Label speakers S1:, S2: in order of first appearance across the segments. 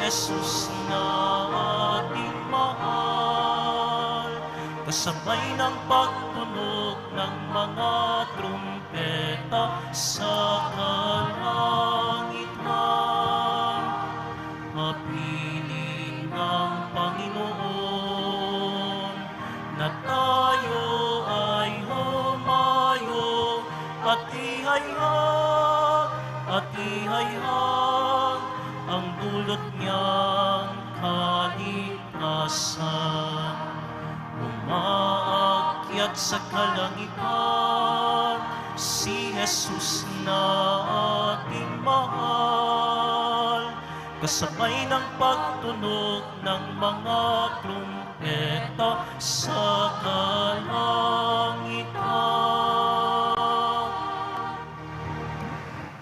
S1: Jesus na ating mahal. Kasabay ng pagtunog ng mga trumpeta sa kalangitan, mapiling ang Panginoon na tayo ay humayo at ihayag ang dulot niyang kaligtasan. Umaakyat sa kalangitan si Jesus na ating mahal. Kasabay ng pagtunog ng mga trumpeta sa kalangitan.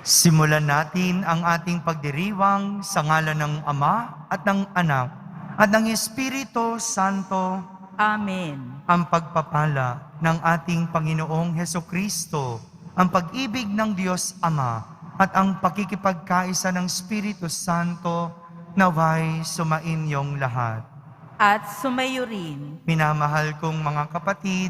S2: Simulan natin ang ating pagdiriwang sa ngalan ng Ama at ng Anak at ng Espiritu Santo.
S3: Amen.
S2: Ang pagpapala ng ating Panginoong Hesukristo, ang pag-ibig ng Diyos Ama at ang pakikipagkaisa ng Espiritu Santo naway sumainyong lahat.
S3: At sumayo rin.
S2: Minamahal kong mga kapatid,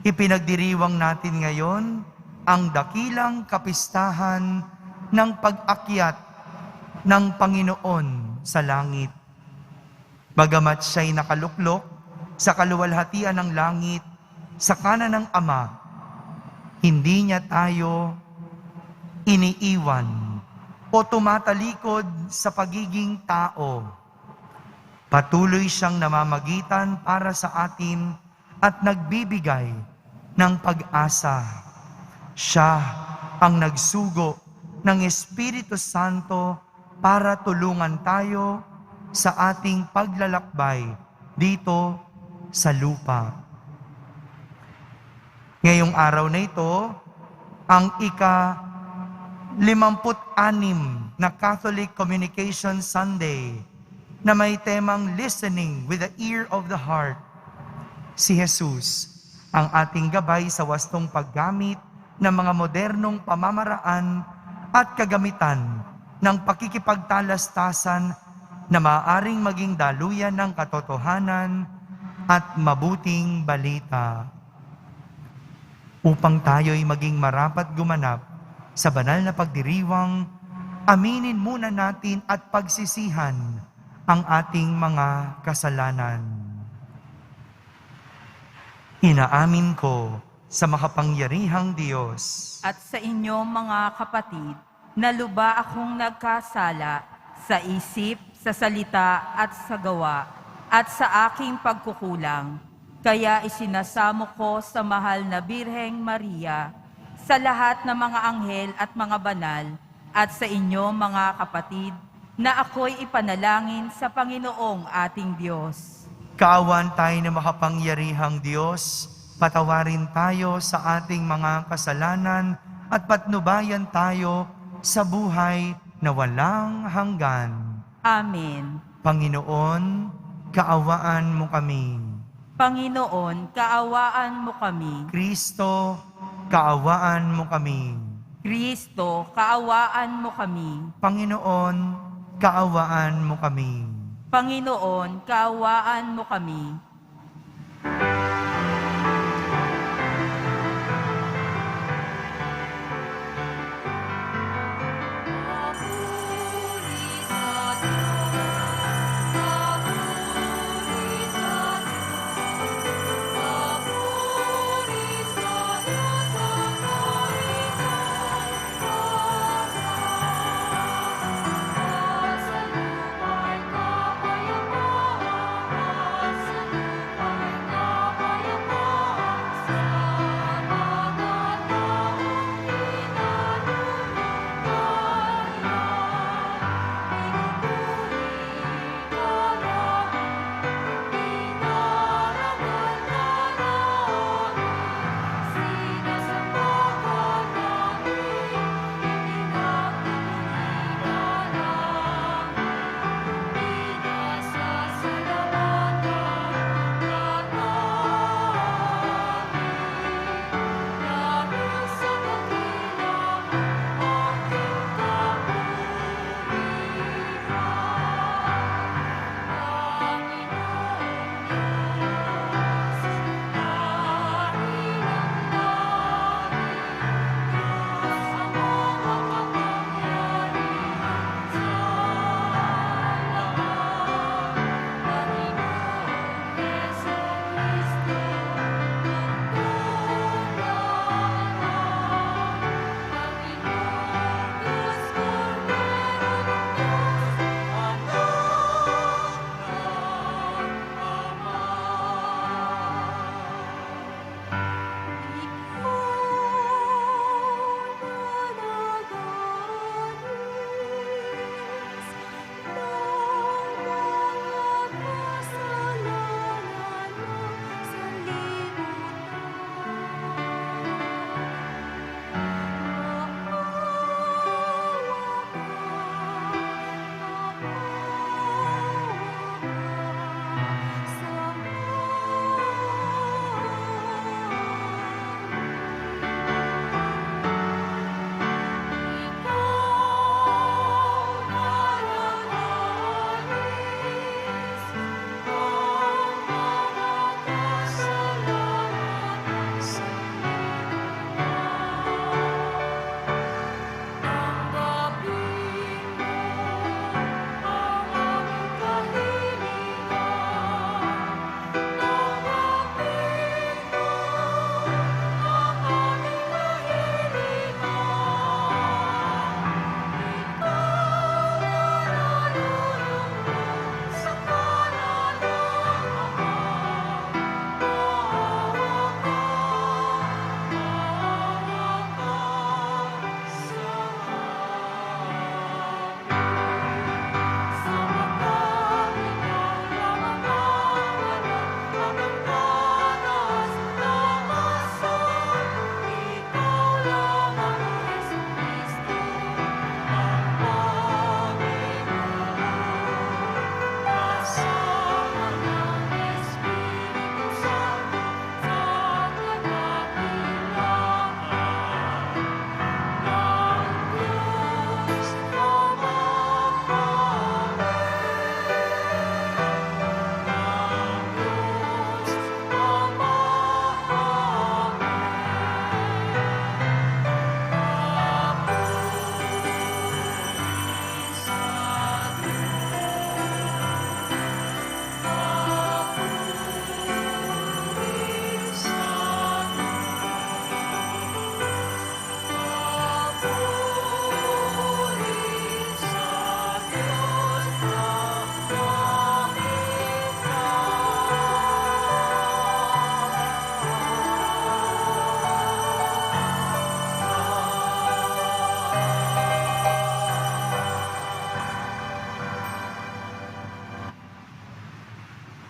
S2: ipinagdiriwang natin ngayon ang dakilang kapistahan ng pag-akyat ng Panginoon sa langit. Bagamat siya'y nakaluklok sa kaluwalhatian ng langit, sa kanan ng Ama, hindi niya tayo iniiwan o tumatalikod sa pagiging tao. Patuloy siyang namamagitan para sa atin at nagbibigay ng pag-asa. Siya ang nagsugo ng Espiritu Santo para tulungan tayo sa ating paglalakbay dito sa lupa. Ngayong araw na ito, ang ika-56 na Catholic Communication Sunday na may temang Listening with the Ear of the Heart. Si Jesus, ang ating gabay sa wastong paggamit ng mga modernong pamamaraan at kagamitan ng pakikipagtalastasan na maaaring maging daluyan ng katotohanan at mabuting balita. Upang tayo'y maging marapat gumanap sa banal na pagdiriwang, aminin muna natin at pagsisihan ang ating mga kasalanan. Inaamin ko sa makapangyarihang Diyos
S3: At sa inyo mga kapatid, na luba akong nagkasala sa isip, sa salita at sa gawa, at sa aking pagkukulang. Kaya isinasamo ko sa mahal na Birheng Maria, sa lahat ng mga anghel at mga banal, at sa inyo mga kapatid, na ako'y ipanalangin sa Panginoong ating Diyos.
S2: Kaawan tayo na makapangyarihang Diyos, patawarin tayo sa ating mga kasalanan at patnubayan tayo sa buhay na walang hanggan.
S3: Amen.
S2: Panginoon, kaawaan mo kami.
S3: Panginoon, kaawaan mo kami.
S2: Kristo, kaawaan mo kami.
S3: Kristo, kaawaan mo kami.
S2: Panginoon, kaawaan mo kami.
S3: Panginoon, kaawaan mo kami.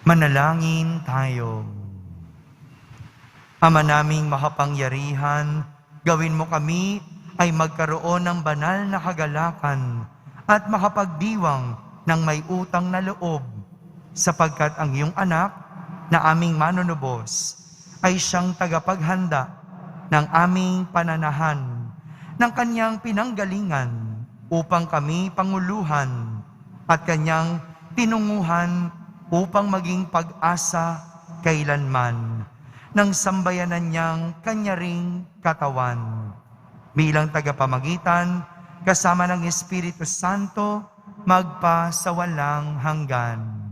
S2: Manalangin tayo. Ama naming makapangyarihan, gawin mo kami ay magkaroon ng banal na kagalakan at makapagdiwang ng may utang na loob, sapagkat ang iyong anak na aming manunubos ay siyang tagapaghanda ng aming pananahan, ng kanyang pinanggalingan upang kami panguluhan at kanyang tinunguhan upang maging pag-asa kailanman ng sambayanan niyang kanya ring katawan. Bilang tagapamagitan, kasama ng Espiritu Santo, magpa sa walang hanggan.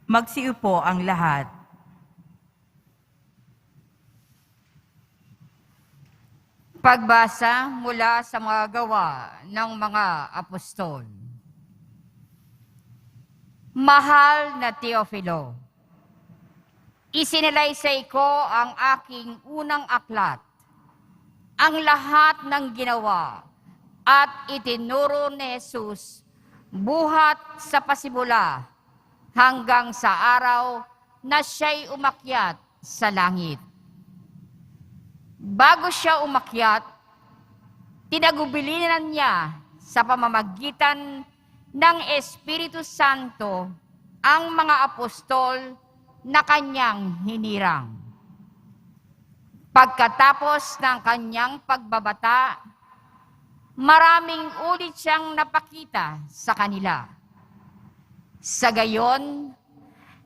S3: Magsiupo ang lahat. Pagbasa mula sa mga gawa ng mga apostol. Mahal na Teofilo, isinalaysay ko ang aking unang aklat, ang lahat ng ginawa at itinuro ni Jesus buhat sa pasimula hanggang sa araw na siya'y umakyat sa langit. Bago siya umakyat, tinagubilinan niya sa pamamagitan ng Espiritu Santo ang mga apostol na kanyang hinirang. Pagkatapos ng kanyang pagbabata, maraming ulit siyang napakita sa kanila. Sa gayon,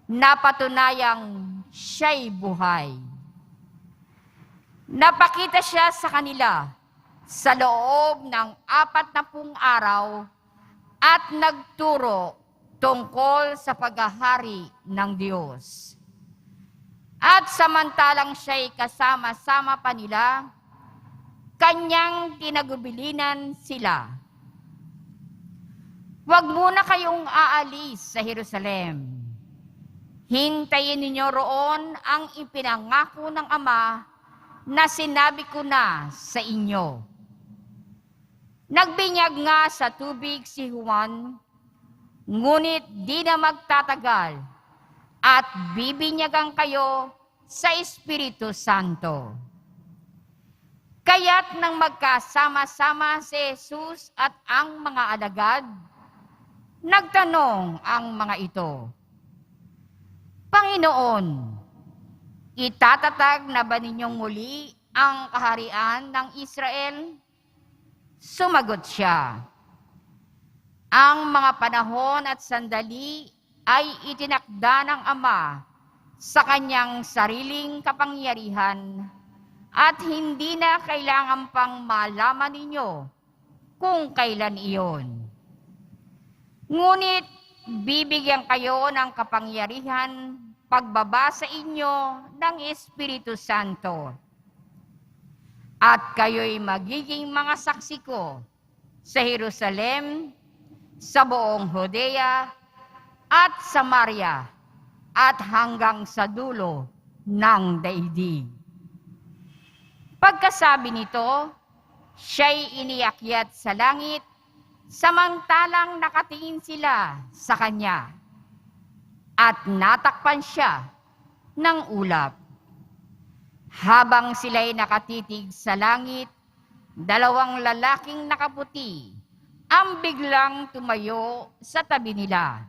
S3: napatunayang siya'y buhay. Napakita siya sa kanila sa loob ng 40 araw at nagturo tungkol sa paghahari ng Diyos. At samantalang siya'y kasama-sama pa nila, kanyang tinagubilinan sila. Huwag muna kayong aalis sa Jerusalem. Hintayin ninyo roon ang ipinangako ng Ama na sinabi ko na sa inyo. Nagbinyag nga sa tubig si Juan, ngunit di na magtatagal at bibinyagan kayo sa Espiritu Santo. Kaya't nang magkasama-sama si Jesus at ang mga alagad, nagtanong ang mga ito, Panginoon, itatatag na ba ninyong muli ang kaharian ng Israel? Sumagot siya, ang mga panahon at sandali ay itinakda ng Ama sa kanyang sariling kapangyarihan at hindi na kailangan pang malaman ninyo kung kailan iyon. Ngunit bibigyan kayo ng kapangyarihan pagbaba sa inyo ng Espiritu Santo. At kayo'y magiging mga saksi ko sa Jerusalem, sa buong Judea, at Samaria, at hanggang sa dulo ng daigdig. Pagkasabi nito, siya'y iniakyat sa langit, samantalang nakatingin sila sa kanya. At natakpan siya ng ulap. Habang sila'y nakatitig sa langit, 2 lalaking nakaputi ang biglang tumayo sa tabi nila.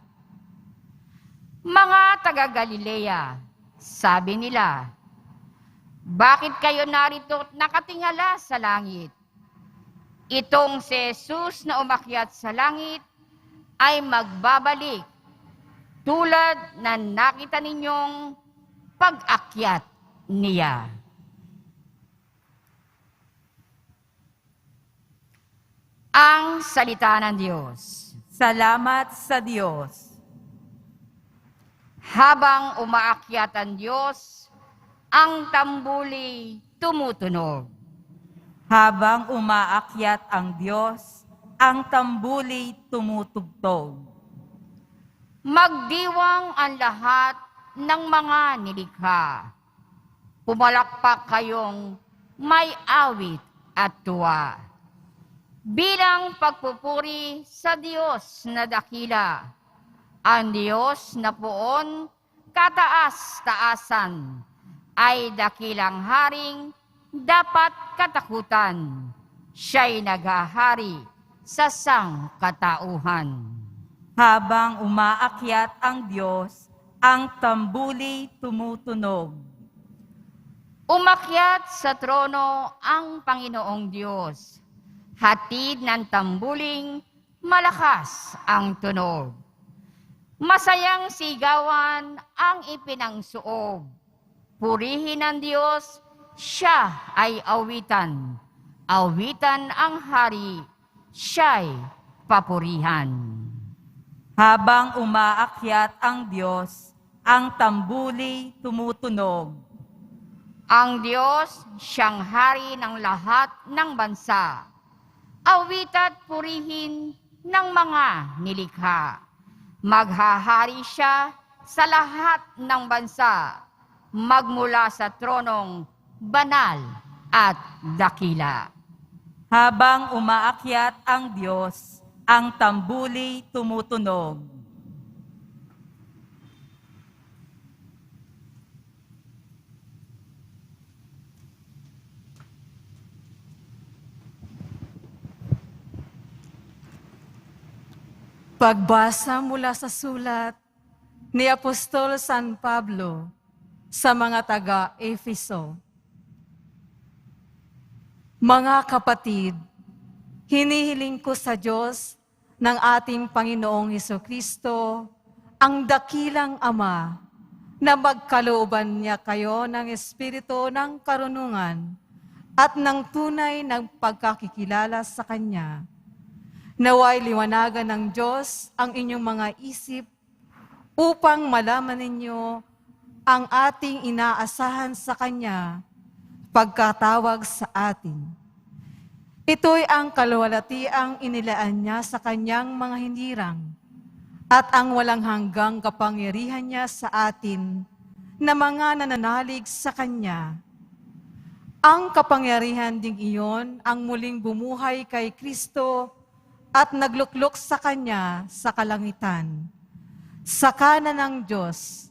S3: Mga taga-Galilea, sabi nila, bakit kayo narito nakatingala sa langit? Itong si Jesus na umakyat sa langit ay magbabalik tulad na nakita ninyong pag-akyat niya. Ang salita ng Diyos. Salamat sa Diyos.
S2: Habang umaakyat ang Diyos, ang tambuli tumutunog.
S3: Habang umaakyat ang Diyos, ang tambuli tumutugtog.
S2: Magdiwang ang lahat ng mga nilikha. Pumalakpak kayong may awit at tuwa. Bilang pagpupuri sa Diyos na dakila,
S4: Ang Diyos na poon kataas-taasan ay dakilang haring dapat katakutan. Siya'y naghahari sa sangkatauhan.
S3: Habang umaakyat ang Diyos, ang tambuli tumutunog.
S4: Umakyat sa trono ang Panginoong Diyos. Hatid ng tambuling malakas ang tunog. Masayang sigawan ang ipinangsuog. Purihin ang Diyos, siya ay awitan. Awitan ang hari, siya'y papurihan.
S3: Habang umaakyat ang Diyos, ang tambuli tumutunog.
S4: Ang Diyos, siyang hari ng lahat ng bansa. Awita't purihin ng mga nilikha. Maghahari siya sa lahat ng bansa, magmula sa tronong banal at dakila.
S3: Habang umaakyat ang Diyos, ang tambuli tumutunog.
S5: Pagbasa mula sa sulat ni Apostol San Pablo sa mga taga-Efeso. Mga kapatid, hinihiling ko sa Diyos ng ating Panginoong Hesukristo, ang dakilang Ama, na magkalooban niya kayo ng Espiritu ng karunungan at ng tunay ng pagkakikilala sa Kanya. Naway liwanagan ng Diyos ang inyong mga isip upang malaman ninyo ang ating inaasahan sa Kanya pagkatawag sa atin. Ito'y ang kaluwalhatiang inilaan niya sa Kanyang mga hinirang at ang walang hanggang kapangyarihan niya sa atin na mga nananalig sa Kanya. Ang kapangyarihan ding iyon ang muling bumuhay kay Kristo at nagluklok sa Kanya sa kalangitan, sa kanan ng Diyos.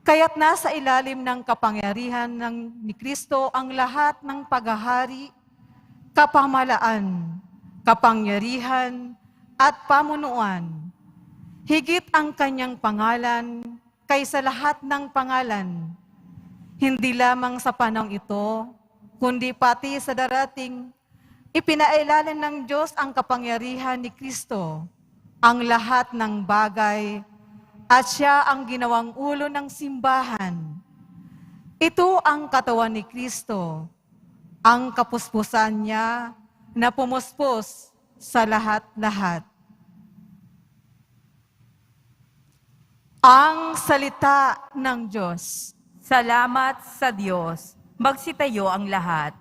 S5: Kaya't nasa ilalim ng kapangyarihan ni Kristo ang lahat ng paghahari, kapamalaan, kapangyarihan, at pamunuan. Higit ang Kanyang pangalan kaysa lahat ng pangalan, hindi lamang sa panahong ito, kundi pati sa darating. Ipinailalim ng Diyos ang kapangyarihan ni Kristo, ang lahat ng bagay, at siya ang ginawang ulo ng simbahan. Ito ang katawan ni Kristo, ang kapuspusan niya na pumuspos sa lahat-lahat. Ang salita ng Diyos.
S3: Salamat sa Diyos. Magsitayo ang lahat.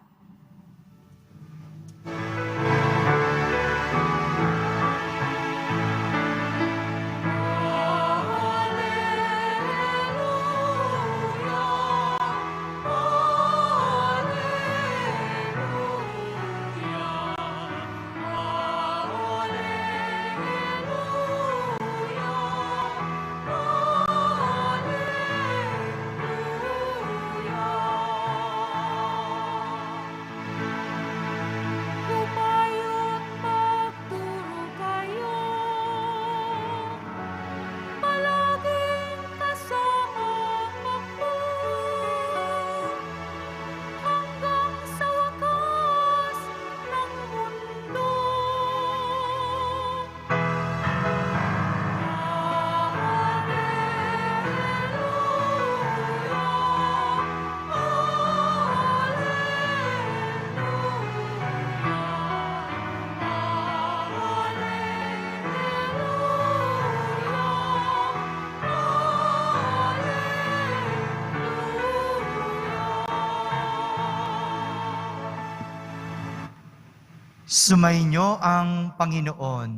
S2: Sumainyo ang Panginoon.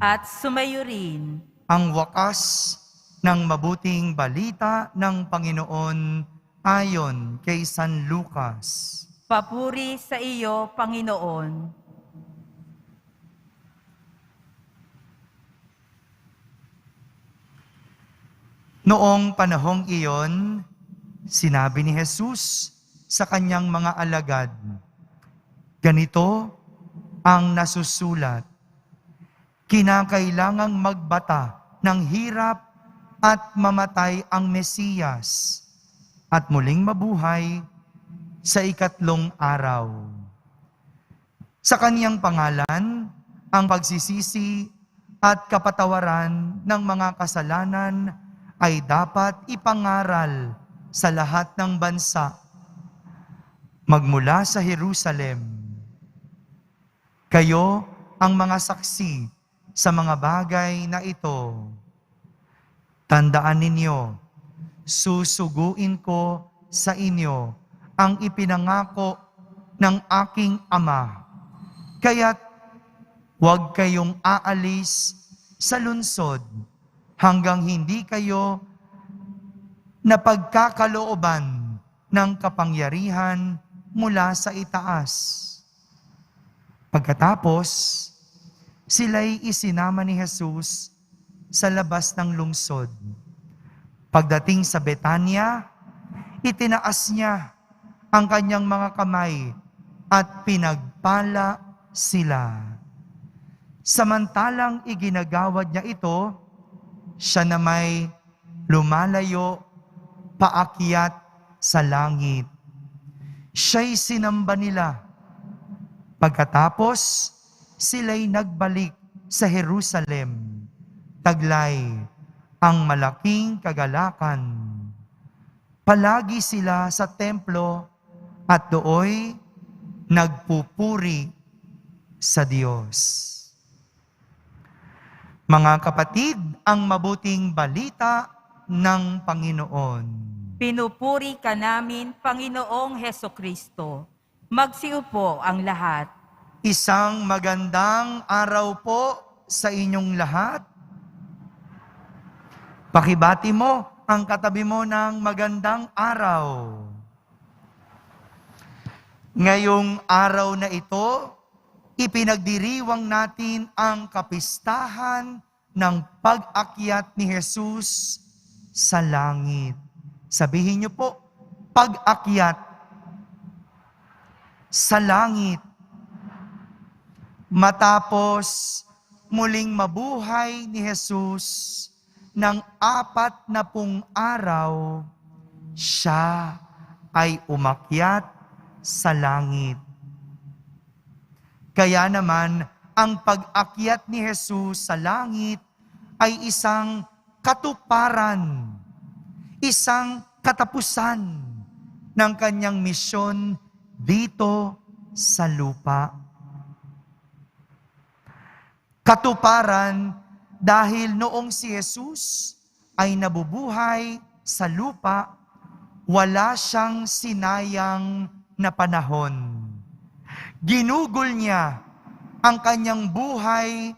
S3: At sumayo rin.
S2: Ang wakas ng mabuting balita ng Panginoon ayon kay San Lucas.
S3: Papuri sa iyo, Panginoon.
S2: Noong panahong iyon, sinabi ni Jesus sa kanyang mga alagad, ganito ang nasusulat, kinakailangang magbata ng hirap at mamatay ang Mesiyas at muling mabuhay sa ikatlong araw. Sa kaniyang pangalan, ang pagsisisi at kapatawaran ng mga kasalanan ay dapat ipangaral sa lahat ng bansa, magmula sa Jerusalem. Kayo ang mga saksi sa mga bagay na ito. Tandaan ninyo, susuguin ko sa inyo ang ipinangako ng aking Ama. Kaya't huwag kayong aalis sa lungsod hanggang hindi kayo napagkakalooban ng kapangyarihan mula sa itaas. Pagkatapos, sila'y isinama ni Jesus sa labas ng lungsod. Pagdating sa Betania, itinaas niya ang kanyang mga kamay at pinagpala sila. Samantalang iginagawad niya ito, siya na may lumalayo paakyat sa langit. Siya'y sinamba nila. Pagkatapos, sila'y nagbalik sa Jerusalem. Taglay ang malaking kagalakan. Palagi sila sa templo at dooy nagpupuri sa Diyos. Mga kapatid, ang mabuting balita ng Panginoon.
S3: Pinupuri ka namin, Panginoong Hesukristo. Magsiupo ang lahat.
S2: Isang magandang araw po sa inyong lahat. Pakibati mo ang katabi mo ng magandang araw. Ngayong araw na ito, ipinagdiriwang natin ang kapistahan ng pag-akyat ni Jesus sa langit. Sabihin niyo po, pag-akyat sa langit. Matapos muling mabuhay ni Jesus ng 40 araw, siya ay umakyat sa langit. Kaya naman, ang pag-akyat ni Jesus sa langit ay isang katuparan, isang katapusan ng kanyang misyon dito sa lupa. Katuparan dahil noong si Jesus ay nabubuhay sa lupa, wala siyang sinayang na panahon. Ginugol niya ang kanyang buhay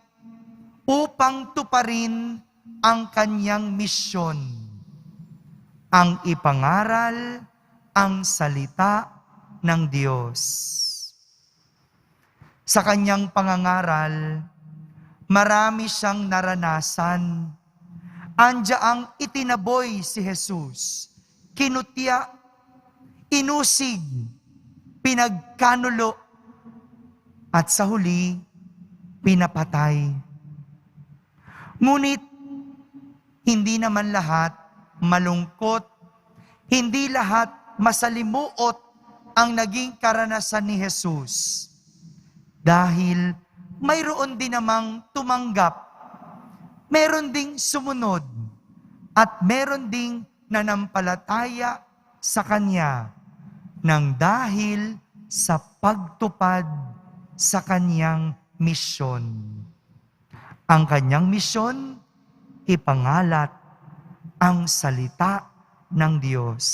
S2: upang tuparin ang kanyang misyon, ang ipangaral ang salita ng Diyos. Sa kanyang pangangaral, marami siyang naranasan. Andiyaang itinaboy si Jesus, kinutya, inusig, pinagkanulo, at sa huli, pinapatay. Ngunit, hindi naman lahat malungkot, hindi lahat masalimuot ang naging karanasan ni Jesus. Dahil mayroon din namang tumanggap, meron ding sumunod, at meron ding nanampalataya sa Kanya nang dahil sa pagtupad sa Kanyang misyon. Ang Kanyang misyon, ipangalat ang salita ng Diyos.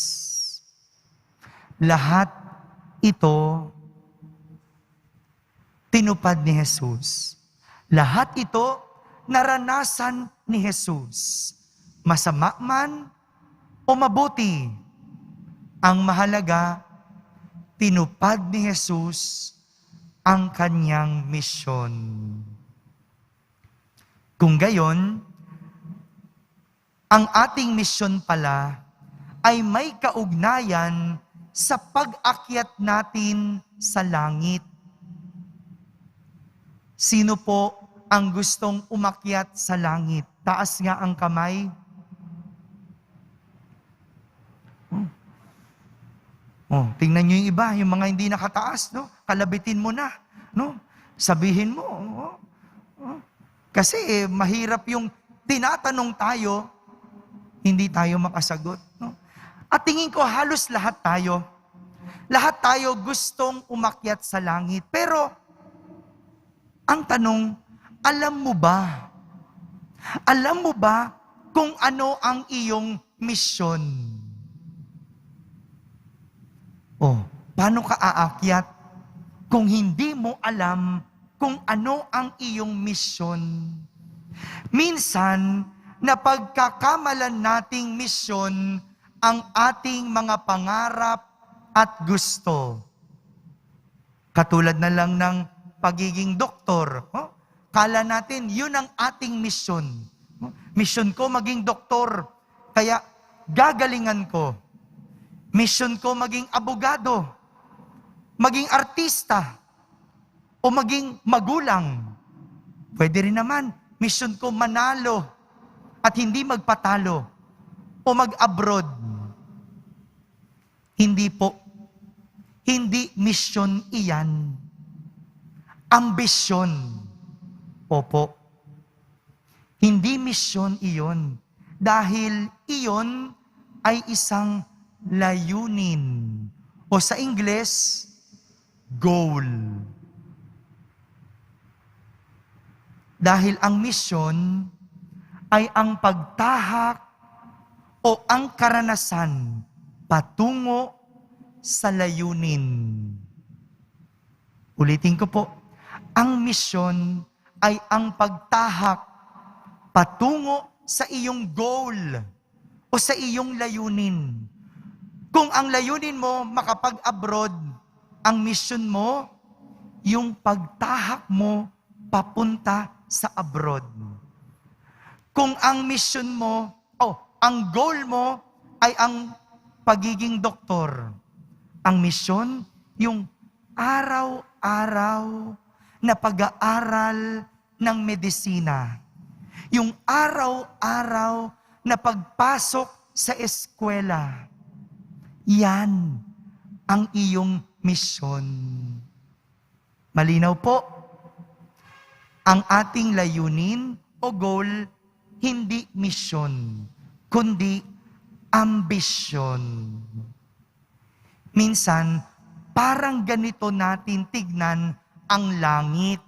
S2: Lahat ito tinupad ni Jesus. Lahat ito naranasan ni Jesus. Masama man o mabuti, ang mahalaga, tinupad ni Jesus ang kanyang misyon. Kung gayon, ang ating misyon pala ay may kaugnayan sa pag-akyat natin sa langit. Sino po ang gustong umakyat sa langit? Taas nga ang kamay. Tingnan nyo yung iba, yung mga hindi nakataas, no? Kalabitin mo na, no? Sabihin mo, Kasi mahirap yung tinatanong tayo, hindi tayo makasagot, no? At tingin ko halos lahat tayo gustong umakyat sa langit. Pero, ang tanong, alam mo ba? Alam mo ba kung ano ang iyong misyon? Paano ka aakyat kung hindi mo alam kung ano ang iyong misyon? Minsan, napagkakamalan nating misyon ang ating mga pangarap at gusto. Katulad na lang ng pagiging doktor. Kala natin, yun ang ating misyon. Misyon ko maging doktor, kaya gagalingan ko. Misyon ko maging abogado, maging artista, o maging magulang. Pwede rin naman, misyon ko manalo at hindi magpatalo o mag-abroad. Hindi po. Hindi misyon iyan. Ambisyon. Opo. Hindi misyon iyon. Dahil iyon ay isang layunin. O sa Ingles, goal. Dahil ang misyon ay ang pagtahak o ang karanasan patungo sa layunin. Ulitin ko po, ang misyon ay ang pagtahak patungo sa iyong goal o sa iyong layunin. Kung ang layunin mo makapag-abroad, ang misyon mo, yung pagtahak mo papunta sa abroad. Kung ang misyon mo, ang goal mo ay ang pagiging doktor, ang misyon, yung araw-araw na pag-aaral ng medisina. Yung araw-araw na pagpasok sa eskwela. Yan ang iyong misyon. Malinaw po, ang ating layunin o goal, hindi misyon, kundi ambisyon. Minsan, parang ganito natin tignan ang langit.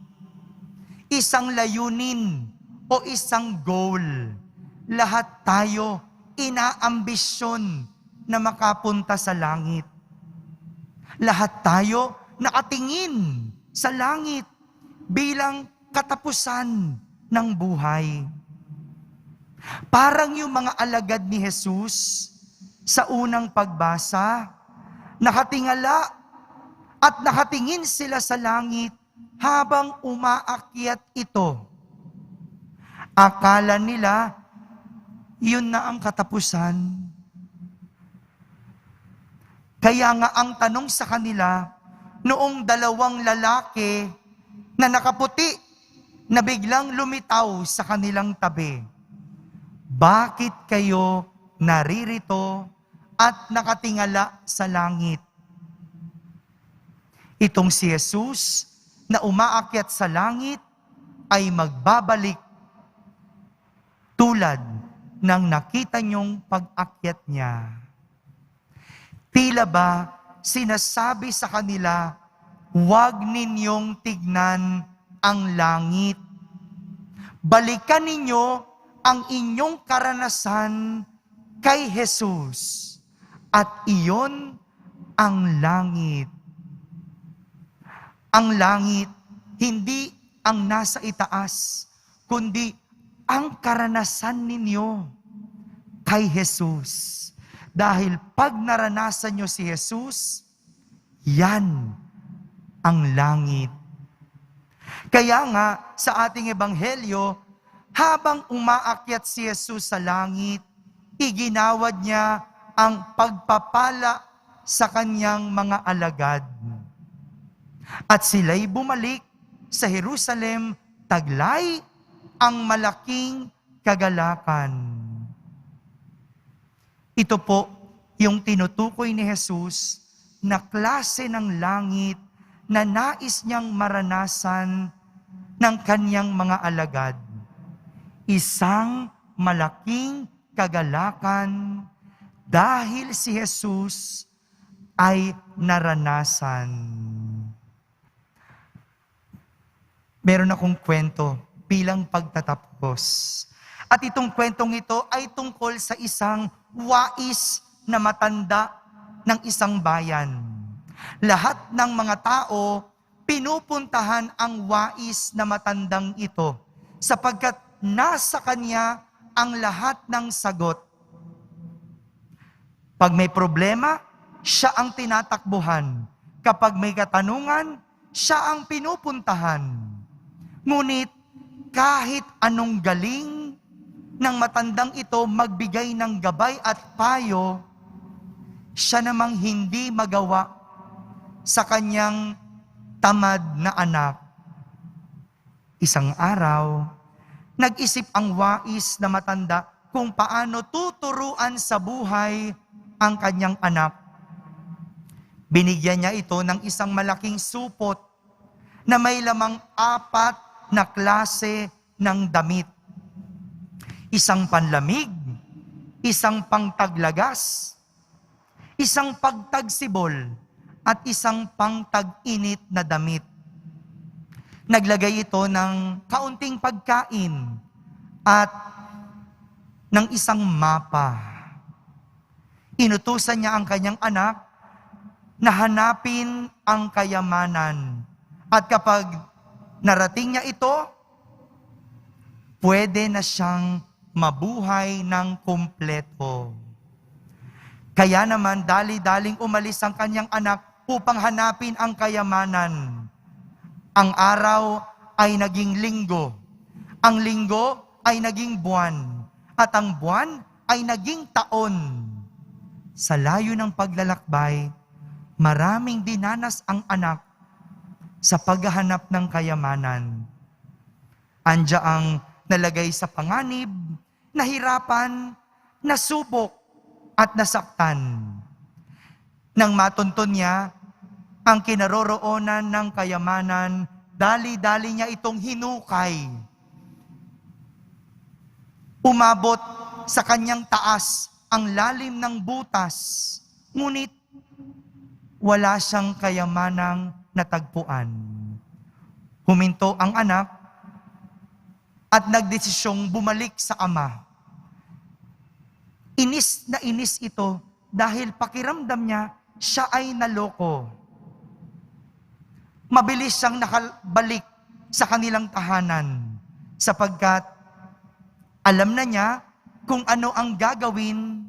S2: Isang layunin o isang goal. Lahat tayo inaambisyon na makapunta sa langit. Lahat tayo nakatingin sa langit bilang katapusan ng buhay. Parang yung mga alagad ni Jesus sa unang pagbasa, nakatingala at nakatingin sila sa langit habang umaakyat ito. Akala nila, yun na ang katapusan. Kaya nga ang tanong sa kanila, noong dalawang lalaki na nakaputi, na biglang lumitaw sa kanilang tabi, bakit kayo naririto at nakatingala sa langit? Itong si Jesus na umaakyat sa langit ay magbabalik tulad ng nakita niyong pag-akyat niya. Tila ba sinasabi sa kanila, huwag ninyong tignan ang langit. Balikan ninyo ang inyong karanasan kay Jesus at iyon ang langit. Ang langit, hindi ang nasa itaas, kundi ang karanasan ninyo kay Jesus. Dahil pag naranasan nyo si Jesus, yan ang langit. Kaya nga, sa ating ebanghelyo, habang umaakyat si Jesus sa langit, iginawad niya ang pagpapala sa kanyang mga alagad. At sila'y bumalik sa Jerusalem, taglay ang malaking kagalakan. Ito po yung tinutukoy ni Jesus na klase ng langit na nais niyang maranasan ng kanyang mga alagad. Isang malaking kagalakan dahil si Jesus ay naranasan. Meron akong kwento bilang pagtatapos. At itong kwentong ito ay tungkol sa isang wais na matanda ng isang bayan. Lahat ng mga tao pinupuntahan ang wais na matandang ito sapagkat nasa kanya ang lahat ng sagot. Pag may problema, siya ang tinatakbuhan. Kapag may katanungan, siya ang pinupuntahan. Ngunit kahit anong galing ng matandang ito magbigay ng gabay at payo, siya namang hindi magawa sa kanyang tamad na anak. Isang araw, nag-isip ang wais na matanda kung paano tuturuan sa buhay ang kanyang anak. Binigyan niya ito ng isang malaking supot na may lamang 4 na klase ng damit. Isang panlamig, isang pangtaglagas, isang pagtagsibol, at isang pangtag-init na damit. Naglagay ito ng kaunting pagkain at ng isang mapa. Inutusan niya ang kanyang anak na hanapin ang kayamanan. At kapag narating niya ito, pwede na siyang mabuhay ng kumpleto. Kaya naman, dali-daling umalis ang kanyang anak upang hanapin ang kayamanan. Ang araw ay naging linggo. Ang linggo ay naging buwan. At ang buwan ay naging taon. Sa layo ng paglalakbay, maraming dinanas ang anak sa paghahanap ng kayamanan. Andiyaang nalagay sa panganib, nahirapan, nasubok, at nasaktan. Nang matunton niya ang kinaroroonan ng kayamanan, dali-dali niya itong hinukay. Umabot sa kanyang taas ang lalim ng butas, ngunit wala siyang kayamanang natagpuan. Huminto ang anak at nagdesisyong bumalik sa ama. Inis na inis ito dahil pakiramdam niya siya ay naloko. Mabilis siyang nakabalik sa kanilang tahanan sapagkat alam na niya kung ano ang gagawin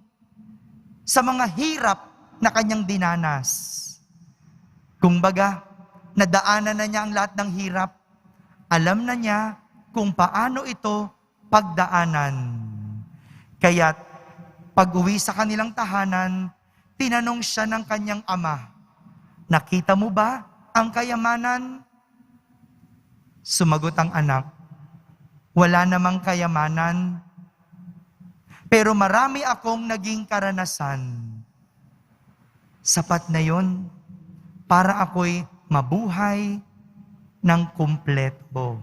S2: sa mga hirap na kanyang dinanas. Kumbaga, nadaanan na niya ang lahat ng hirap. Alam na niya kung paano ito pagdaanan. Kaya't pag-uwi sa kanilang tahanan, tinanong siya ng kanyang ama, "Nakita mo ba ang kayamanan?" Sumagot ang anak, "Wala namang kayamanan, pero marami akong naging karanasan. Sapat na yon para ako'y mabuhay ng kumpleto.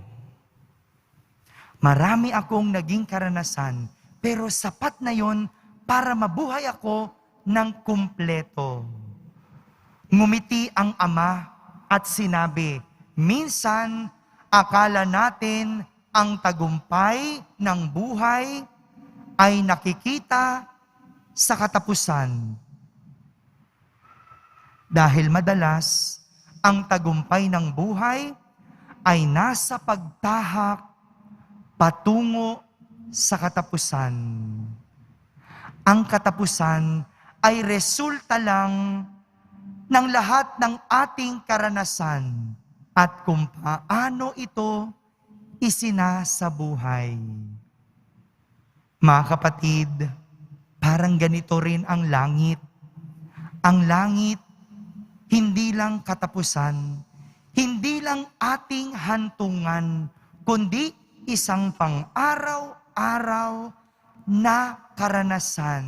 S2: Marami akong naging karanasan, pero sapat na yon para mabuhay ako ng kumpleto." Ngumiti ang ama at sinabi, "Minsan, akala natin ang tagumpay ng buhay ay nakikita sa katapusan. Dahil madalas, ang tagumpay ng buhay ay nasa pagtahak patungo sa katapusan. Ang katapusan ay resulta lang ng lahat ng ating karanasan at kung paano ito isinasabuhay." Mga kapatid, parang ganito rin ang langit. Ang langit, hindi lang katapusan, hindi lang ating hantungan, kundi isang pang-araw-araw na karanasan.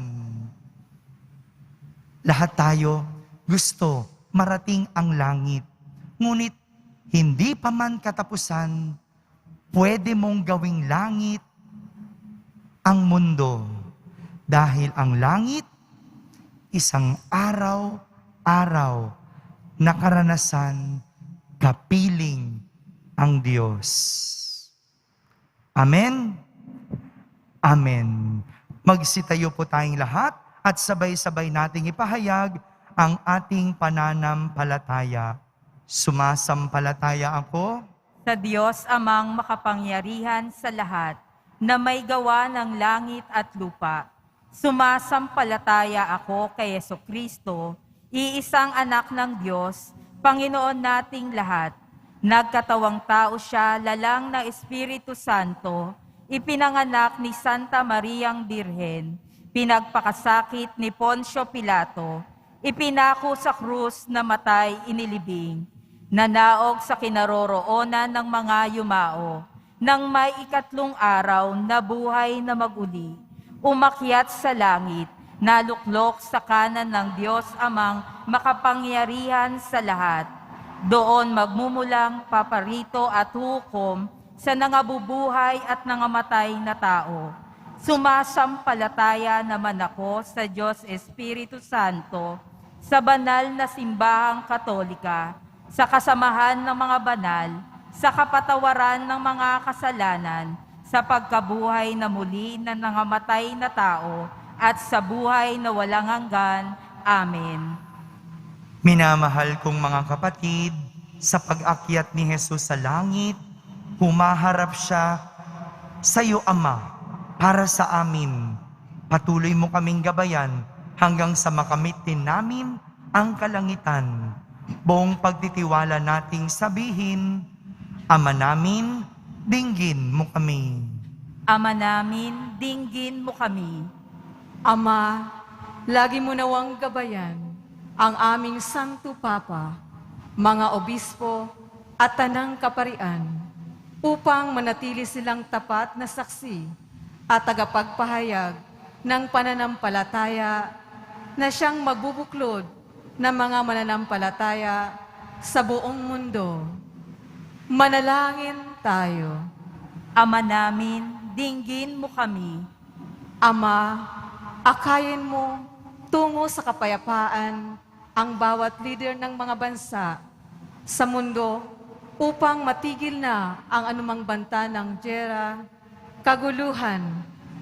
S2: Lahat tayo gusto marating ang langit. Ngunit hindi pa man katapusan, pwede mong gawing langit ang mundo. Dahil ang langit, isang araw-araw na karanasan, kapiling ang Diyos. Amen? Amen. Magsitayo po tayong lahat at sabay-sabay nating ipahayag ang ating pananampalataya. Sumasampalataya ako
S3: Sa Diyos amang makapangyarihan sa lahat, na may gawa ng langit at lupa. Sumasampalataya ako kay Jesucristo, iisang anak ng Diyos, Panginoon nating lahat. Nagkatawang tao siya, lalang ng Espiritu Santo, ipinanganak ni Santa Mariang Birhen, pinagpakasakit ni Poncio Pilato, ipinako sa krus na matay inilibing, nanaog sa kinaroroonan ng mga yumao, nang may ikatlong araw na buhay na maguli, umakyat sa langit, naluklok sa kanan ng Diyos amang makapangyarihan sa lahat. Doon magmumulang paparito at hukom sa nangabubuhay at nangamatay na tao. Sumasampalataya naman ako sa Diyos Espiritu Santo, sa banal na simbahang Katolika, sa kasamahan ng mga banal, sa kapatawaran ng mga kasalanan, sa pagkabuhay na muli na nangamatay na tao, at sa buhay na walang hanggan. Amen.
S2: Minamahal kong mga kapatid, sa pag-akyat ni Jesus sa langit, humaharap siya sa iyo, Ama, para sa amin. Patuloy mo kaming gabayan hanggang sa makamit din namin ang kalangitan. Buong pagtitiwala nating sabihin, Ama namin, dinggin mo kami.
S3: Ama namin, dinggin mo kami.
S5: Ama, lagi mo nawang gabayan ang aming Santo Papa, mga obispo at tanang kaparian, upang manatili silang tapat na saksi at tagapagpahayag ng pananampalataya na siyang magbubuklod ng mga mananampalataya sa buong mundo. Manalangin tayo.
S3: Ama namin, dinggin mo kami.
S5: Ama, akayin mo tungo sa kapayapaan ang bawat leader ng mga bansa sa mundo upang matigil na ang anumang banta ng giyera, kaguluhan,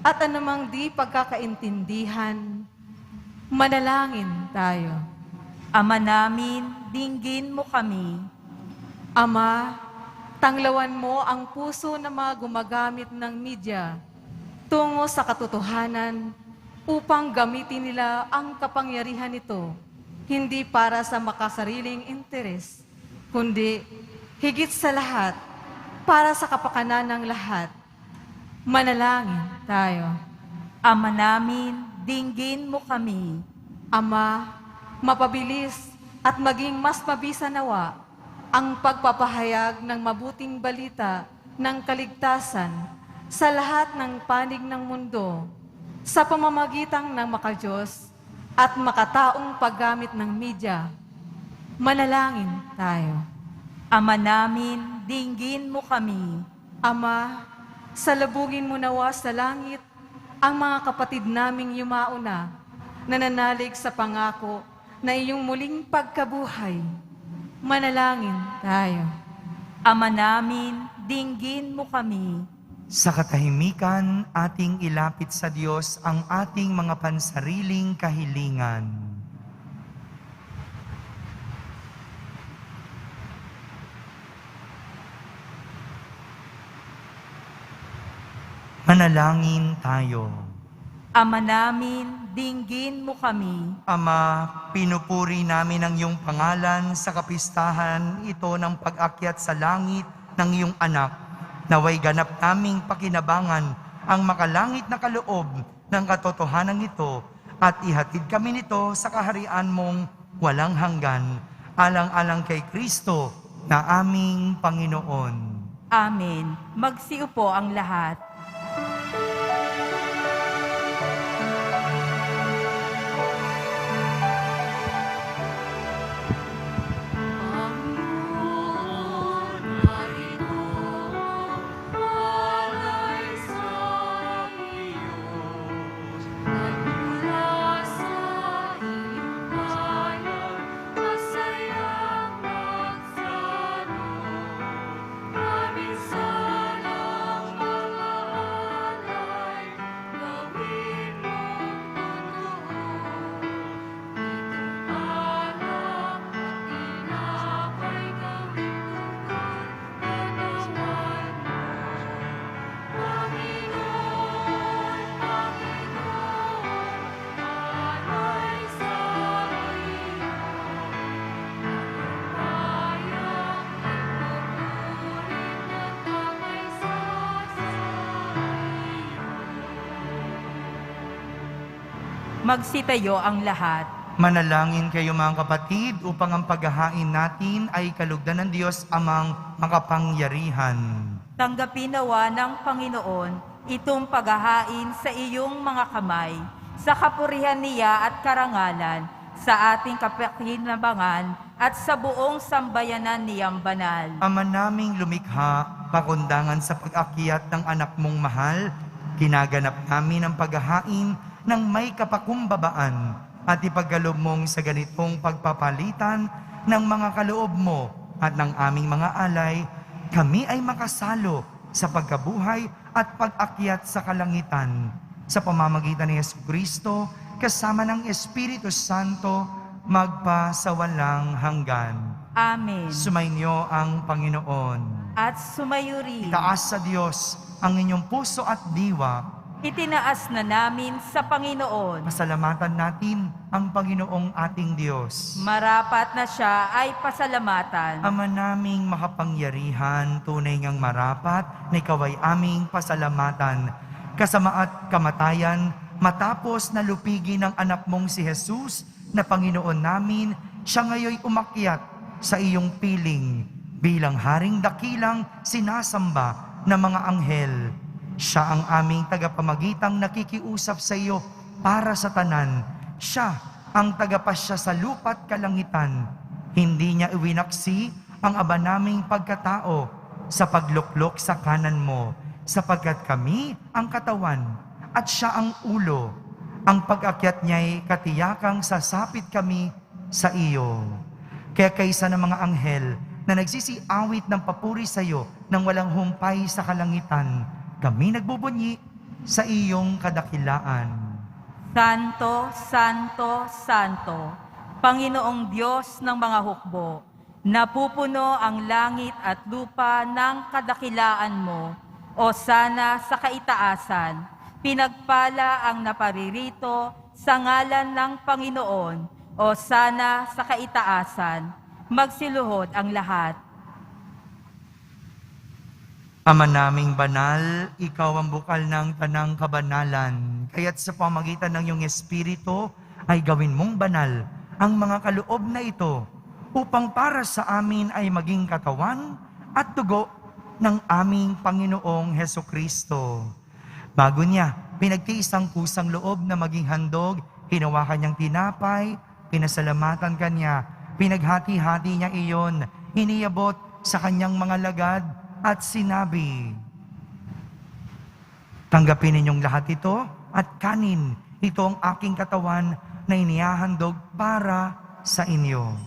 S5: at anumang di pagkakaintindihan. Manalangin tayo.
S3: Ama namin, dinggin mo kami.
S5: Ama, tanglawan mo ang puso ng mga gumagamit ng media tungo sa katotohanan upang gamitin nila ang kapangyarihan nito, hindi para sa makasariling interes, kundi higit sa lahat, para sa kapakanan ng lahat. Manalangin tayo.
S3: Ama namin, dinggin mo kami.
S5: Ama, mapabilis at maging mas mabisa nawa ang pagpapahayag ng mabuting balita ng kaligtasan sa lahat ng panig ng mundo sa pamamagitan ng makadiyos at makataong paggamit ng media. Manalangin tayo.
S3: Ama namin, dinggin mo kami.
S5: Ama, salubungin mo nawa sa langit ang mga kapatid naming yumauna, nananalig sa pangako na iyong muling pagkabuhay. Manalangin tayo.
S3: Ama namin, dinggin mo kami.
S2: Sa katahimikan, ating ilapit sa Diyos ang ating mga pansariling kahilingan. Manalangin tayo.
S3: Ama namin, dinggin mo kami.
S2: Ama, pinupuri namin ang iyong pangalan sa kapistahan ito ng pag-akyat sa langit ng iyong anak. Naway ganap naming pakinabangan ang makalangit na kaloob ng katotohanan ito at ihatid kami nito sa kaharian mong walang hanggan, alang-alang kay Kristo na aming Panginoon.
S3: Amen. Magsiupo ang lahat. Magsitayo ang lahat.
S2: Manalangin kayo mga kapatid upang ang paghahain natin ay kalugdan ng Diyos amang makapangyarihan.
S3: Tanggapin nawa ng Panginoon itong paghahain sa iyong mga kamay, sa kapurihan niya at karangalan, sa ating kapakinabangan at sa buong sambayanan niyang banal.
S2: Ama naming lumikha, pakundangan sa pag-akyat ng anak mong mahal, ginaganap namin ang paghahain ng may kapakumbabaan at ipagkaloob mong sa ganitong pagpapalitan ng mga kaloob mo at ng aming mga alay, kami ay makasalo sa pagkabuhay at pag-akyat sa kalangitan. Sa pamamagitan ni Jesucristo, kasama ng Espiritu Santo, magpasawalang hanggan.
S3: Amen.
S2: Sumainyo ang Panginoon.
S3: At sumayo rin.
S2: Itaas sa Diyos ang inyong puso at diwa.
S3: Itinaas na namin sa Panginoon.
S2: Pasalamatan natin ang Panginoong ating Diyos.
S3: Marapat na siya ay pasalamatan.
S2: Ama naming makapangyarihan, tunay ngang marapat na ikaw ay aming pasalamatan. Kasama at kamatayan, matapos na lupigin ng anak mong si Jesus na Panginoon namin, siya ngayoy umakyat sa iyong piling bilang haring dakilang sinasamba ng mga anghel. Siya ang aming tagapamagitang nakikiusap sa iyo para sa tanan. Siya ang tagapasya sa lupa't kalangitan. Hindi niya iwinaksi ang aba naming pagkatao sa pagluklok sa kanan mo, sapagkat kami ang katawan at siya ang ulo. Ang pag-akyat niya'y katiyakang sasapit kami sa iyo. Kaya kaysa ng mga anghel na nagsisiawit ng papuri sa iyo nang walang humpay sa kalangitan, kami nagbubunyi sa iyong kadakilaan.
S3: Santo, Santo, Santo, Panginoong Diyos ng mga hukbo, napupuno ang langit at lupa ng kadakilaan mo, o sana sa kaitaasan, pinagpala ang naparirito sa ngalan ng Panginoon, o sana sa kaitaasan, magsiluhod ang lahat.
S2: Ama naming banal, ikaw ang bukal ng tanang kabanalan. Kaya't sa pamagitan ng iyong Espiritu ay gawin mong banal ang mga kaloob na ito upang para sa amin ay maging katawan at dugo ng aming Panginoong Hesukristo. Bago niya, pinagtiis ang kusang loob na maging handog, hinawakan niyang tinapay, pinasalamatan kanya, pinaghati-hati niya iyon, hiniyabot sa kanyang mga lagad, at sinabi, tanggapin ninyong lahat ito at kanin. Ito ang aking katawan na inihahandog para sa inyo.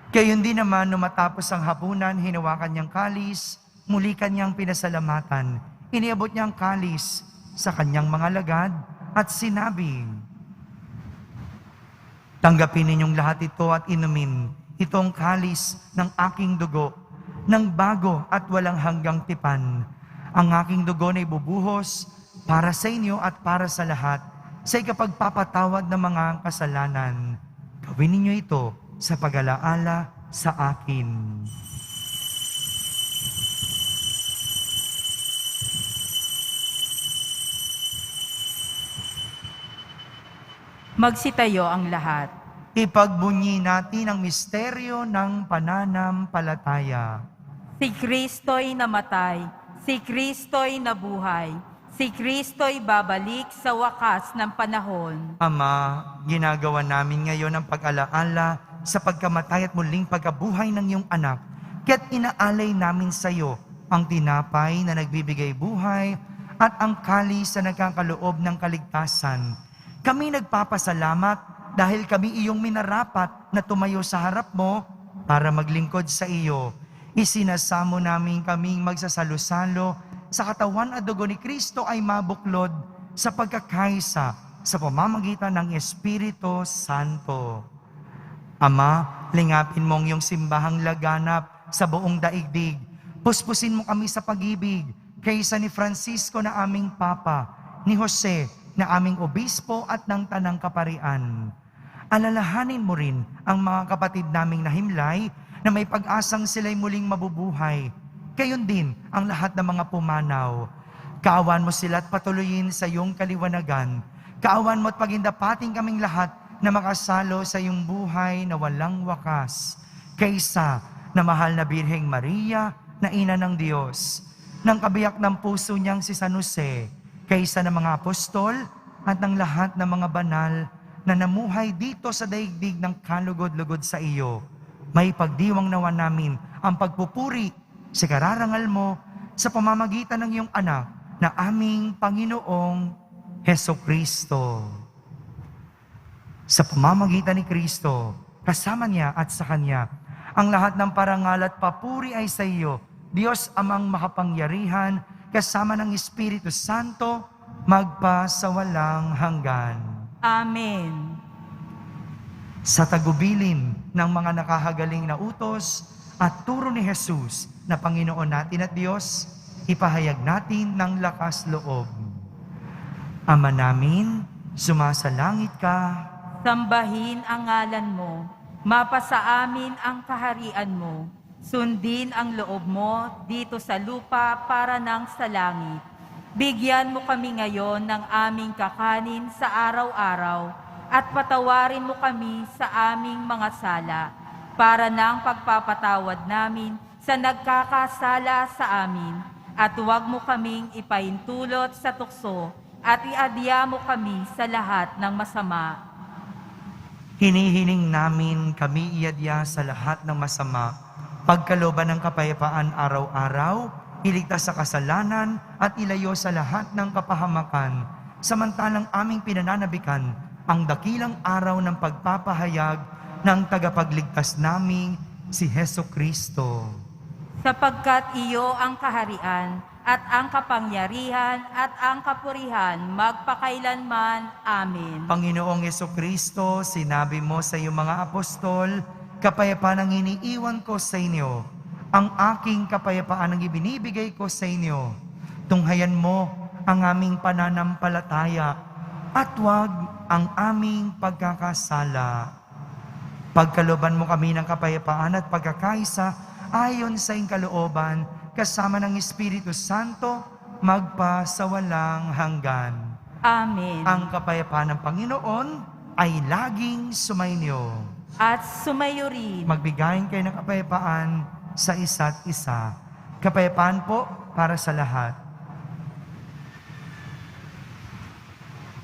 S2: Gayon din naman, nung matapos ang hapunan, hinawakan niyang kalis, muli kanyang pinasalamatan. Iniabot niyang kalis sa kanyang mga lagad, at sinabi, tanggapin ninyong lahat ito at inumin. Ito ang kalis ng aking dugo, ng bago at walang hanggang tipan. Ang aking dugo na ibubuhos para sa inyo at para sa lahat, sa ikapagpapatawad ng mga kasalanan. Gawin ninyo ito sa pag-alaala sa akin.
S3: Magsitayo ang lahat.
S2: Ipagbunyi natin ang misteryo ng pananampalataya.
S3: Si Kristo'y namatay, si Kristo'y nabuhay, si Kristo'y babalik sa wakas ng panahon.
S2: Ama, ginagawa namin ngayon ang pag-alaala sa pagkamatay at muling pagkabuhay ng iyong anak. Kaya't inaalay namin sa iyo ang tinapay na nagbibigay buhay at ang kalis na nagkakaloob ng kaligtasan. Kami nagpapasalamat dahil kami iyong minarapat na tumayo sa harap mo para maglingkod sa iyo. Isinasamo namin kaming magsasalo-salo sa katawan at dugo ni Kristo ay mabuklod sa pagkakaisa sa pamamagitan ng Espiritu Santo. Ama, lingapin mo ang iyong simbahang laganap sa buong daigdig. Puspusin mo kami sa pag-ibig kaysa ni Francisco na aming Papa, ni Jose na aming obispo at ng Tanang Kaparian. Alalahanin mo rin ang mga kapatid naming nahimlay na may pag-asang sila'y muling mabubuhay. Gayon din ang lahat ng mga pumanaw. Kaawan mo sila at patuloyin sa iyong kaliwanagan. Kaawan mo at pagindapating kaming lahat na makasalo sa iyong buhay na walang wakas. Kaysa na mahal na Birheng Maria na ina ng Diyos, ng kabiyak ng puso niyang si San Jose, kaysa ng mga apostol at ng lahat ng mga banal na namuhay dito sa daigdig ng kalugod-lugod sa iyo. May pagdiwang nawa namin ang pagpupuri sa kararangal mo sa pamamagitan ng iyong anak na aming Panginoong Hesukristo. Sa pamamagitan ni Kristo, kasama niya at sa Kanya, ang lahat ng parangal at papuri ay sa iyo, Diyos Amang makapangyarihan, kasama ng Espiritu Santo, magpa sa walang hanggan.
S3: Amen.
S2: Sa tagubilin ng mga nakahagaling na utos at turo ni Jesus na Panginoon natin at Diyos, ipahayag natin ng lakas loob. Ama namin, sumasalangit ka,
S3: Sambahin ang ngalan mo, mapasa amin ang kaharian mo, sundin ang loob mo dito sa lupa para nang sa langit. Bigyan mo kami ngayon ng aming kakanin sa araw-araw at patawarin mo kami sa aming mga sala para nang pagpapatawad namin sa nagkakasala sa amin at huwag mo kaming ipaintulot sa tukso at iadya mo kami sa lahat ng masama.
S2: hinihiling namin kami iadya sa lahat ng masama, pagkalooban ng kapayapaan araw-araw, iligtas sa kasalanan at ilayo sa lahat ng kapahamakan, samantalang aming pinananabikan ang dakilang araw ng pagpapahayag ng tagapagligtas naming si Hesukristo.
S3: Sapagkat iyo ang kaharian at ang kapangyarihan at ang kapurihan magpakailanman. Amen.
S2: Panginoong Hesukristo, sinabi mo sa iyong mga apostol, kapayapaan ang iniiwan ko sa inyo. Ang aking kapayapaan ang ibinibigay ko sa inyo. Tunghayan mo ang aming pananampalataya at huwag ang aming pagkakasala. Pagkalooban mo kami ng kapayapaan at pagkakaisa ayon sa iyong kalooban, kasama ng Espiritu Santo, magpa sa walang hanggan.
S3: Amen.
S2: Ang kapayapaan ng Panginoon ay laging sumainyo.
S3: At sumayo rin.
S2: Magbigayin kayo ng kapayapaan sa isa't isa. Kapayapaan po para sa lahat.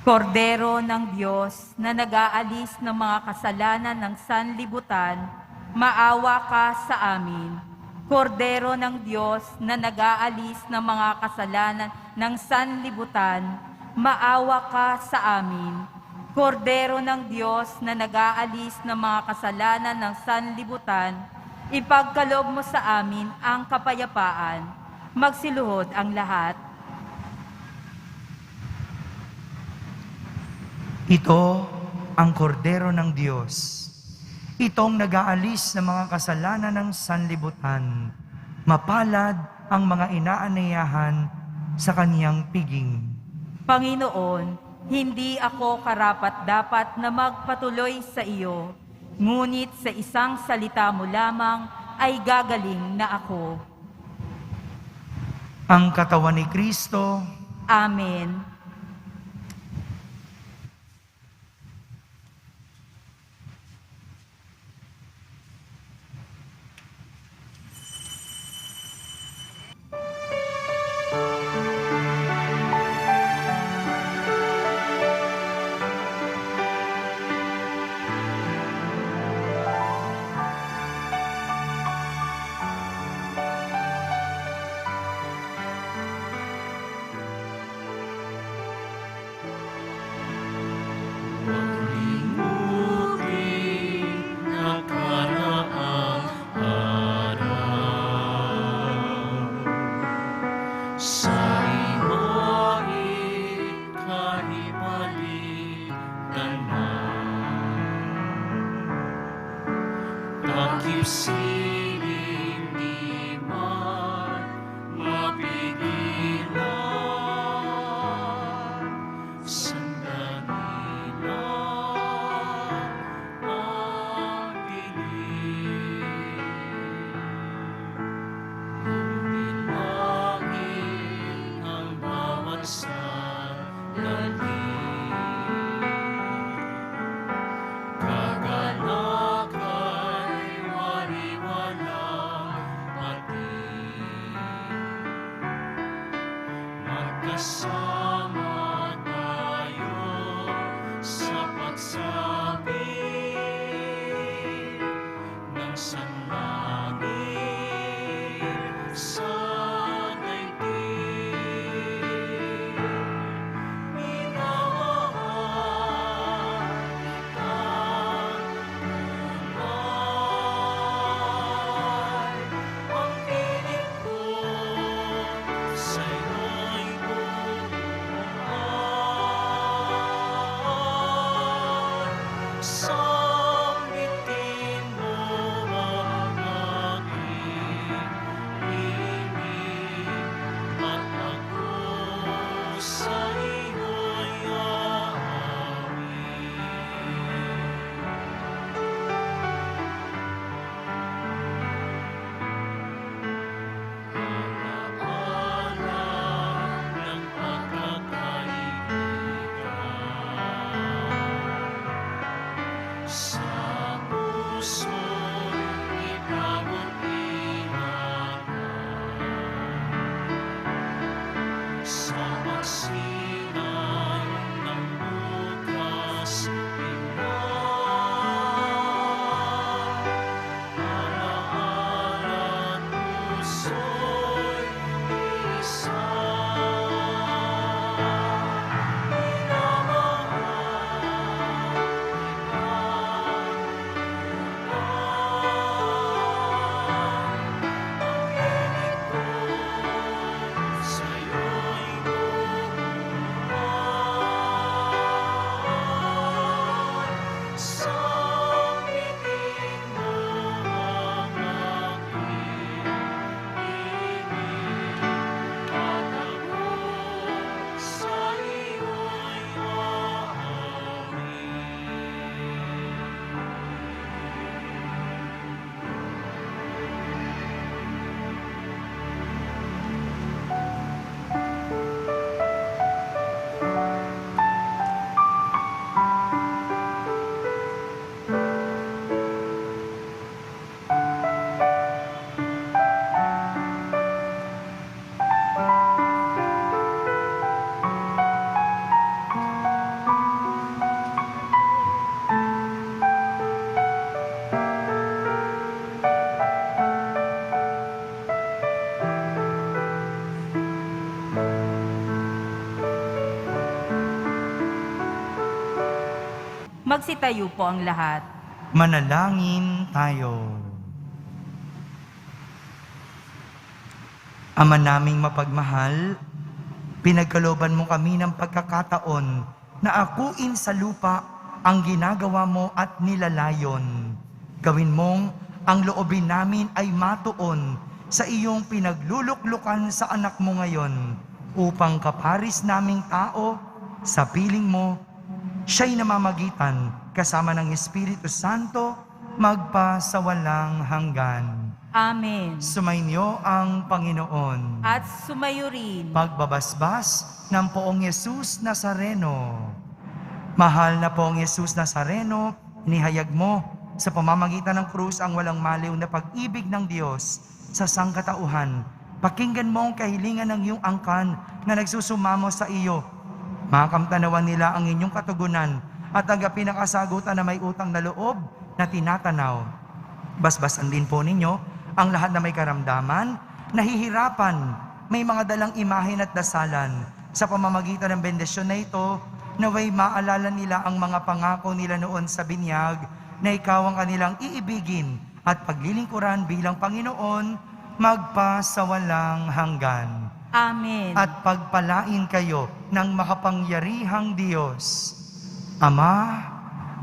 S3: Kordero ng Diyos na nag-aalis ng mga kasalanan ng sanlibutan, maawa ka sa amin. Kordero ng Diyos na nag-aalis ng mga kasalanan ng sanlibutan, maawa ka sa amin. Kordero ng Diyos na nag-aalis ng mga kasalanan ng sanlibutan, ipagkaloob mo sa amin ang kapayapaan. Magsiluhod ang lahat.
S2: Ito ang kordero ng Diyos. Itong nag-aalis ng mga kasalanan ng sanlibutan. Mapalad ang mga inaanayahan sa kaniyang piging.
S3: Panginoon, hindi ako karapat-dapat na magpatuloy sa iyo. ngunit sa isang salita mo lamang ay gagaling na ako.
S2: Ang katawan ni Kristo.
S3: Amen. Magsitayo po ang lahat.
S2: Manalangin tayo. Ama naming mapagmahal, pinagkalooban mo kami ng pagkakataon na akuin sa lupa ang ginagawa mo at nilalayon. Gawin mong ang loobin namin ay matuon sa iyong pinagluluklukan sa anak mo ngayon upang kaparis naming tao sa piling mo, siya'y namamagitan kasama ng Espiritu Santo magpa sa walang hanggan.
S3: Amen.
S2: Sumainyo ang Panginoon.
S3: At sumayo rin.
S2: Pagbabasbas ng Poong Yesus Nazareno. Mahal na Poong Yesus Nazareno, inihayag mo sa pamamagitan ng krus ang walang maliw na pag-ibig ng Diyos sa sangkatauhan. Pakinggan mo ang kahilingan ng iyong angkan na nagsusumamo sa iyo. Makamtanawan nila ang inyong katugunan at agapin ang kasagutan na may utang na loob na tinatanaw. Basbasan din po ninyo ang lahat na may karamdaman, nahihirapan, may mga dalang imahen at dasalan. Sa pamamagitan ng bendisyon na ito, naway maalala nila ang mga pangako nila noon sa binyag na ikaw ang kanilang iibigin at paglilingkuran bilang Panginoon, magpa sa walang hanggan.
S3: Amen.
S2: At pagpalain kayo ng makapangyarihang Diyos, Ama,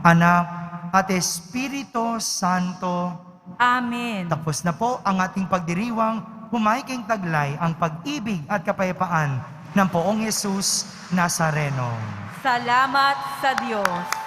S2: Anak, at Espiritu Santo.
S3: Amen.
S2: Tapos na po ang ating pagdiriwang, humaiking taglay ang pag-ibig at kapayapaan ng Poong Yesus Nazareno.
S3: Salamat sa Diyos.